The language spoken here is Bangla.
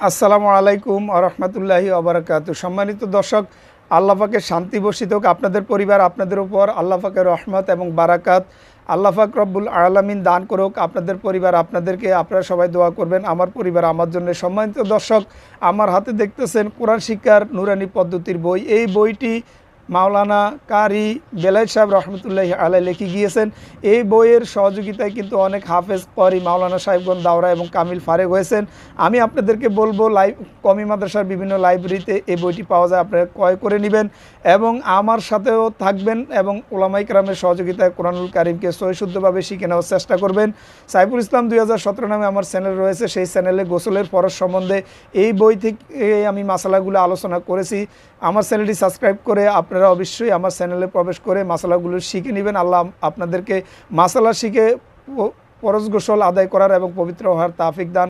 আসসালামু আলাইকুম আরহামতুল্লাহি আবরাকাতু। সম্মানিত দর্শক, আল্লাহ পাকের শান্তি বর্ষিত হোক আপনাদের পরিবার, আপনাদের উপর আল্লাহ পাকের রহমত এবং বারাকাত। আল্লাহ পাক রব্বুল আলামিন দান করুক আপনাদের পরিবার আপনাদেরকে। আপনারা সবাই দোয়া করবেন আমার পরিবার আমার জন্য। সম্মানিত দর্শক, আমার হাতে দেখতেছেন কোরআন শিক্ষার নুরানি পদ্ধতির বই। এই বইটি মাওলানা কারি বেলায়েত সাহেব রহমতুল্লাহি আলাইহি লিখে গিয়েছেন। এই বইয়ের সহযোগিতায় কিন্তু অনেক হাফেজ করি মাওলানা সাহেবগণ দাওরা এবং কামিল ফারেক হয়েছেন। আমি আপনাদেরকে বলবো কমি মাদ্রাসার বিভিন্ন লাইব্রেরিতে এই বইটি পাওয়া যায়, আপনারা ক্রয় করে নেবেন এবং আমার সাথেও থাকবেন এবং ওলামায়ে কেরামের সহযোগিতায় কোরআনুল কারিমকে সহিশুদ্ধভাবে শিখে নেওয়ার চেষ্টা করবেন। সাইফুল ইসলাম 2017 নামে আমার চ্যানেল রয়েছে, সেই চ্যানেলে গোসলের ফরজ সম্বন্ধে এই বই থেকে আমি মাসালাগুলো আলোচনা করেছি। আমার চ্যানেলটি সাবস্ক্রাইব করে আপনারা অবশ্যই আমার চ্যানেলে প্রবেশ করে মাসালাগুলো শিখে নেবেন। আল্লাহ আপনাদেরকে মাসালা শিখে ফরজ গোসল আদায় করার এবং পবিত্র হওয়ার তাওফিক দান